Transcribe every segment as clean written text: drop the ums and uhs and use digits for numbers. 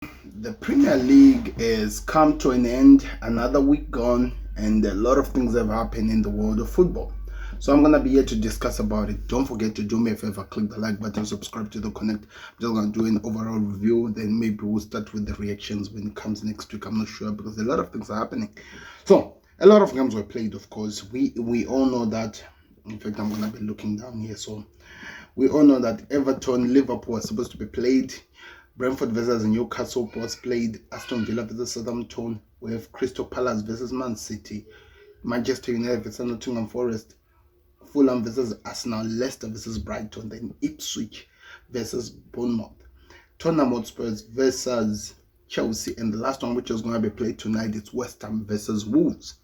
The Premier League is come to an end, another week gone, and a lot of things have happened in the world of football. So I'm gonna be here to discuss about it. Don't forget to do me a favor, click the like button, subscribe to the Connect. I'm just gonna do an overall review, then maybe we'll start with the reactions when it comes next week. I'm not sure because a lot of things are happening. So a lot of games were played, of course. We all know that. In fact, I'm gonna be looking down here. So we all know that Everton, Liverpool was supposed to be played. Brentford versus Newcastle was played. Aston Villa versus Southampton. We have Crystal Palace versus Man City. Manchester United versus Nottingham Forest. Fulham versus Arsenal. Leicester versus Brighton. Then Ipswich versus Bournemouth. Tottenham Hotspurs versus Chelsea. And the last one, which is going to be played tonight, is West Ham versus Wolves.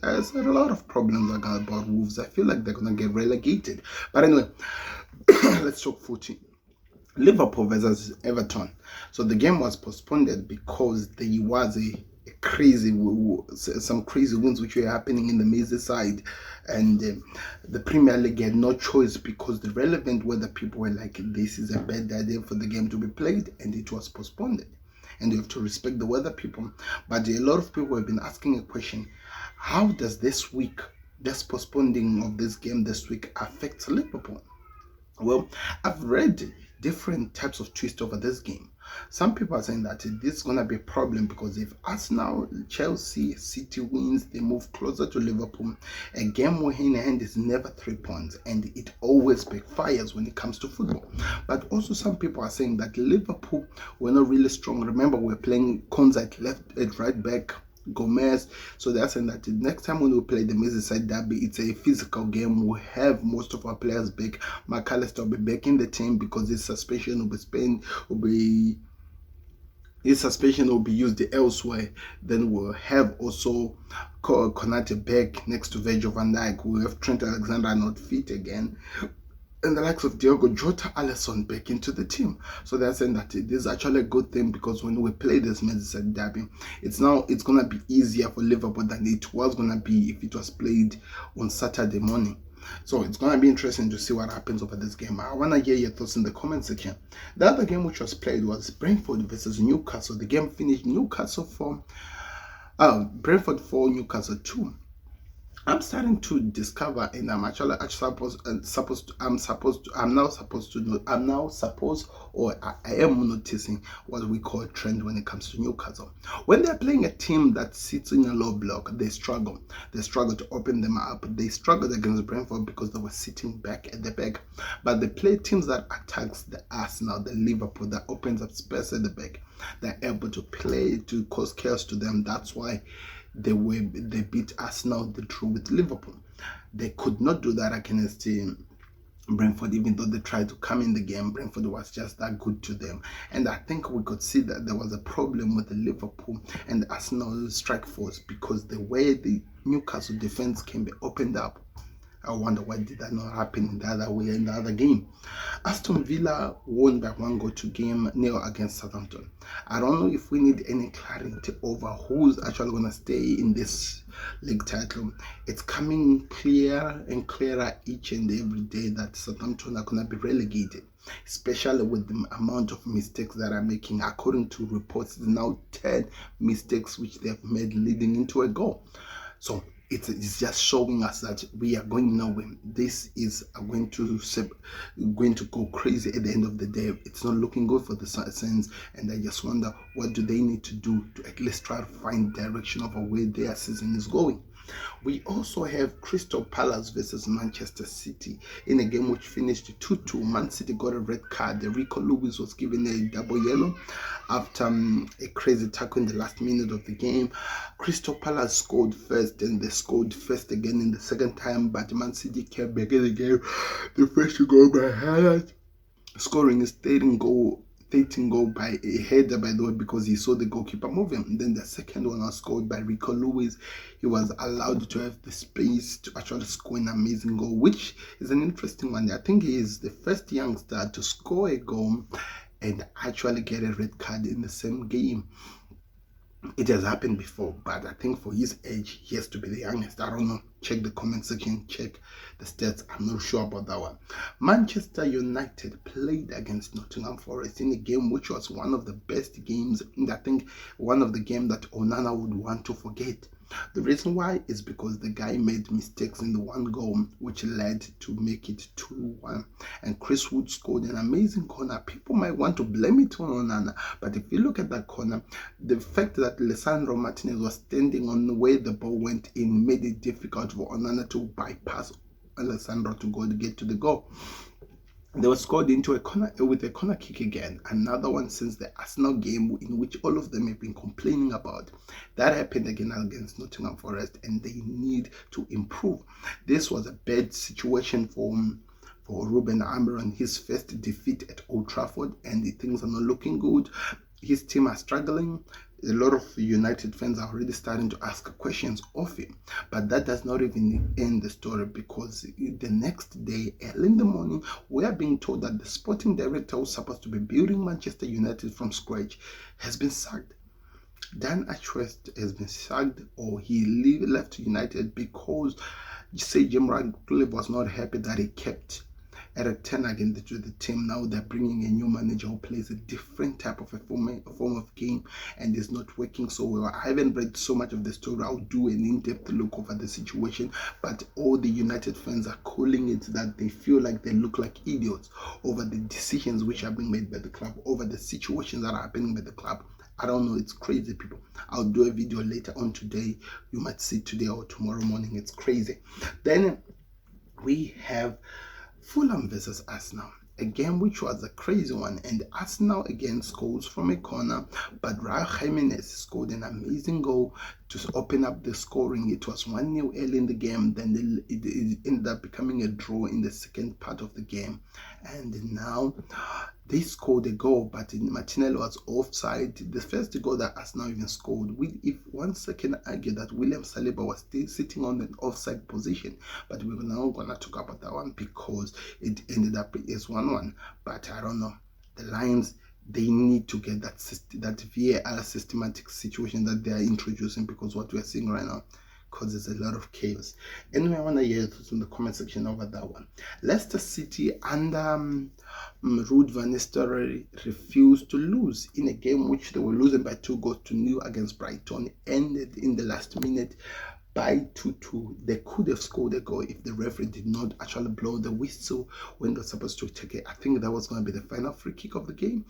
There's a lot of problems about Wolves. I feel like they're going to get relegated. But anyway, let's talk footy. Liverpool versus Everton. So the game was postponed because there was some crazy wins which were happening in the Merseyside, and the Premier League had no choice because the relevant weather people were like, this is a bad idea for the game to be played, and it was postponed. And you have to respect the weather people. But a lot of people have been asking a question: how does this postponing of this game this week affect Liverpool? Well, I've read different types of twists over this game. Some people are saying that this is going to be a problem because if Arsenal, Chelsea, City wins, they move closer to Liverpool. A game where in hand is never 3 points, and it always backfires when it comes to football. But also some people are saying that Liverpool were not really strong. Remember, we're playing Konza at left, at right back, Gomez. So they're saying that the next time when we play the Merseyside derby, it's a physical game. We'll have most of our players back. McAllister will be back in the team because his suspension will be used elsewhere. Then we'll have also Konate back next to Virgil van Dijk. We'll have Trent Alexander not fit again, and the likes of Diogo Jota, Alisson back into the team. So they're saying that this is actually a good thing because when we play this Merseyside derby, it's gonna be easier for Liverpool than it was gonna be if it was played on Saturday morning. So it's gonna be interesting to see what happens over this game. I wanna hear your thoughts in the comment section. The other game which was played was Brentford versus Newcastle. The game finished Brentford 4, Newcastle 2. I'm starting to discover, and I'm now supposed, or I am noticing what we call a trend when it comes to Newcastle. When they're playing a team that sits in a low block, they struggle. They struggle to open them up. They struggled against Brentford because they were sitting back at the back. But they play teams that attacks the Arsenal, the Liverpool, that opens up space at the back. They're able to play to cause chaos to them. That's why they beat Arsenal, they drew with Liverpool. They could not do that against Brentford, even though they tried to come in the game. Brentford was just that good to them, and I think we could see that there was a problem with the Liverpool and the Arsenal strike force because the way the Newcastle defense can be opened up. I wonder why did that not happen in the other way in the other game. Aston Villa won by 1-0 against Southampton. I don't know if we need any clarity over who's actually going to stay in this league title. It's coming clearer and clearer each and every day that Southampton are going to be relegated, especially with the amount of mistakes that are making. According to reports, it's now 10 mistakes which they have made leading into a goal. So it's just showing us that we are going nowhere. This is going to go crazy at the end of the day. It's not looking good for the Saints, and I just wonder what do they need to do to at least try to find direction of where their season is going. We also have Crystal Palace versus Manchester City in a game which finished 2-2. Man City got a red card. Rico Lewis was given a double yellow after a crazy tackle in the last minute of the game. Crystal Palace scored first, and they scored first again in the second time, but Man City came back in the game. The first goal by Haaland, scoring his 13th goal by a header, by the way, because he saw the goalkeeper moving. And then the second one was scored by Rico Lewis. He was allowed to have the space to actually score an amazing goal, which is an interesting one. I think he is the first youngster to score a goal and actually get a red card in the same game. It has happened before, but I think for his age, he has to be the youngest. I don't know. check the comment section, check the stats. I'm not sure about that one. Manchester United played against Nottingham Forest in a game which was one of the best games, and I think one of the games that Onana would want to forget. The reason why is because the guy made mistakes in the one goal, which led to make it 2-1. And Chris Wood scored an amazing corner. People might want to blame it on Onana, but if you look at that corner, the fact that Lisandro Martinez was standing on the way the ball went in made it difficult for Onana to bypass Alessandro to go to get to the goal. They were scored into a corner with a corner kick again. Another one since the Arsenal game, in which all of them have been complaining about. That happened again against Nottingham Forest, and they need to improve. This was a bad situation for Ruben Amorim, his first defeat at Old Trafford, and things are not looking good. His team are struggling. A lot of United fans are already starting to ask questions of him, but that does not even end the story, because the next day, early in the morning, we are being told that the sporting director who's supposed to be building Manchester United from scratch has been sacked. Dan Ashworth has been sacked, or he left United because, say, Jim Ratcliffe was not happy that he kept Eric Ten Hag into the team. Now they're bringing a new manager who plays a different type of a form of game, and is not working so well. I haven't read so much of the story. I'll do an in-depth look over the situation, but all the United fans are calling it that they feel like they look like idiots over the decisions which are being made by the club, over the situations that are happening by the club. I don't know, it's crazy, people. I'll do a video later on today. You might see it today or tomorrow morning. It's crazy. Then we have Fulham versus Arsenal, a game which was a crazy one, and Arsenal again scores from a corner, but Raul Jimenez scored an amazing goal to open up the scoring. It was 1-0 early in the game, then it ended up becoming a draw in the second part of the game, and now they scored a goal, but Martinelli was offside. The first goal that Arsenal even scored, if one second argue that William Saliba was still sitting on an offside position, but we're now gonna talk about that one because it ended up as 1-1. But I don't know, the Lions, they need to get that VAR systematic situation that they are introducing, because what we are seeing right now causes a lot of chaos. Anyway, I want to hear your thoughts in the comment section over that one. Leicester City under Ruud van Nistelrooy refused to lose in a game which they were losing by 2-0 against Brighton, ended in the last minute by 2-2. They could have scored a goal if the referee did not actually blow the whistle when they're supposed to take it. I think that was going to be the final free kick of the game.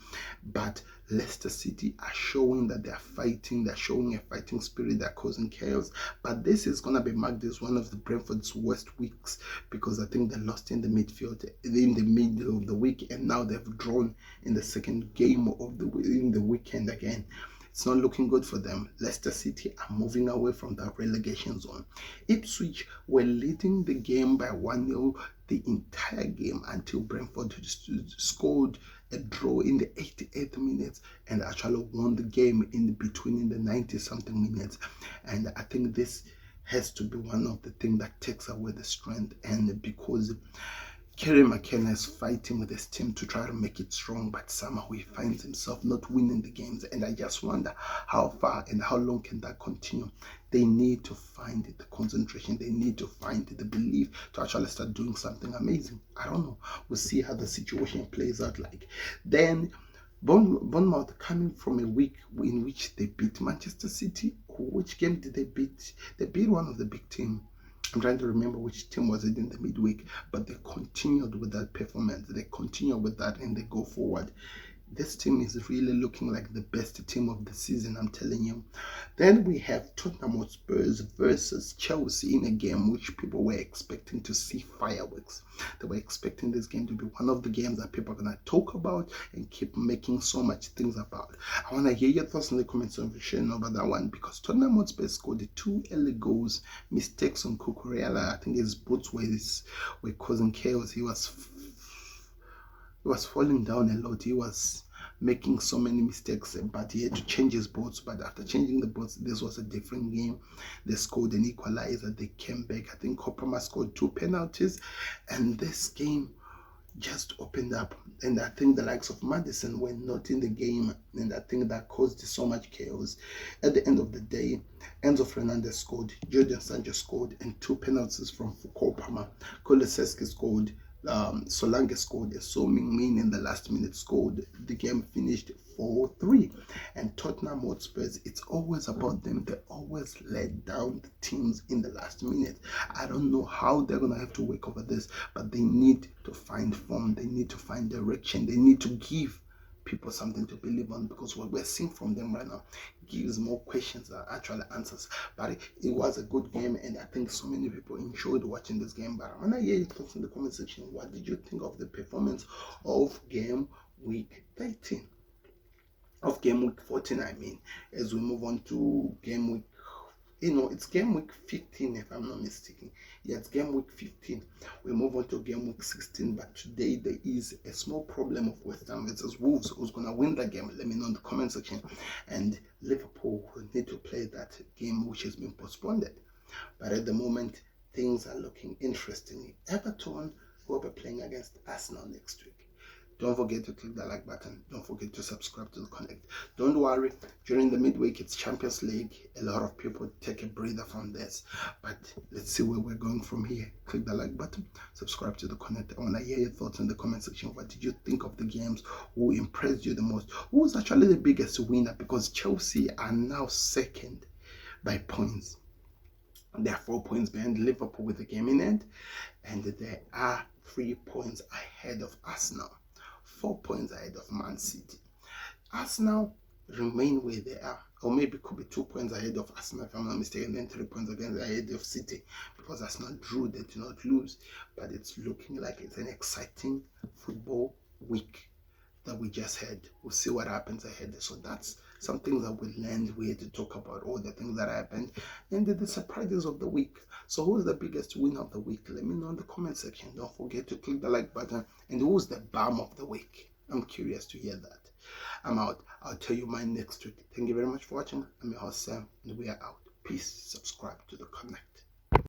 But Leicester City are showing that they're fighting. They're showing a fighting spirit. They're causing chaos. But this is going to be marked as one of the Brentford's worst weeks, because I think they lost in the midfield in the middle of the week, and now they've drawn in the second game of the weekend again. It's not looking good for them. Leicester City are moving away from that relegation zone. Ipswich were leading the game by 1-0 the entire game until Brentford scored a draw in the 88th minutes and actually won the game in between the 90-something minutes. And I think this has to be one of the things that takes away the strength, and because Kerry McKenna is fighting with his team to try to make it strong, but somehow he finds himself not winning the games, and I just wonder how far and how long can that continue. They need to find the concentration, they need to find the belief to actually start doing something amazing. I don't know, we'll see how the situation plays out like. Then Bournemouth, coming from a week in which they beat Manchester City. Which game did they beat? They beat one of the big teams. I'm trying to remember which team was it in the midweek, but they continued with that performance. They continue with that and they go forward. This team is really looking like the best team of the season, I'm telling you. Then we have Tottenham Hotspur versus Chelsea in a game which people were expecting to see fireworks. They were expecting this game to be one of the games that people are going to talk about and keep making so much things about. I want to hear your thoughts in the comment section over that one, because Tottenham Hotspur scored the 2 early goals. Mistakes on Cucurella, I think his boots were causing chaos. He was falling down a lot. He was making so many mistakes, but he had to change his boots. But after changing the boots, this was a different game. They scored an equalizer. They came back. I think Kopama scored 2 penalties, and this game just opened up, and I think the likes of Madison were not in the game, and I think that caused so much chaos. At the end of the day, Enzo Fernandez scored, Jordan Sanchez scored, and two penalties from Foucault Palmer. Kulusevski scored, Solanke scored, and So Min in the last minute scored. The game finished 4-3. And Tottenham Hotspurs, it's always about them. They always let down the teams in the last minute. I don't know how they're going to have to work over this, but they need to find form. They need to find direction. They need to give people something to believe on, because what we're seeing from them right now gives more questions than actual answers. But it was a good game, and I think so many people enjoyed watching this game. But I want to hear your thoughts in the comment section. What did you think of the performance of game week 13? Of game week 14, I mean, as we move on to game week, it's game week 15 if I'm not mistaken. Yeah, it's game week 15. We move on to game week 16, but today there is a small problem of West Ham versus Wolves. Who's going to win that game? Let me know in the comment section. And Liverpool will need to play that game which has been postponed. But at the moment, things are looking interesting. Everton will be playing against Arsenal next week. Don't forget to click the like button. Don't forget to subscribe to the Connect. Don't worry, during the midweek, it's Champions League. A lot of people take a breather from this. But let's see where we're going from here. Click the like button. Subscribe to the Connect. I want to hear your thoughts in the comment section. What did you think of the games? Who impressed you the most? Who was actually the biggest winner? Because Chelsea are now second by points. They are 4 points behind Liverpool with the game in hand. And they are 3 points ahead of Arsenal. 4 points ahead of Man City. Arsenal remain where they are, or maybe could be 2 points ahead of Arsenal if I'm not mistaken, then 3 points again ahead of City, because Arsenal drew, they did not lose. But it's looking like it's an exciting football week that we just had. We'll see what happens ahead. So that's some things that we learned. We had to talk about all the things that happened and the surprises of the week. So who's the biggest winner of the week? Let me know in the comment section. Don't forget to click the like button. And who's the bum of the week? I'm curious to hear that. I'm out. I'll tell you mine next week. Thank you very much for watching. I'm your host Sam, and we are out. Peace. Subscribe to the Connect.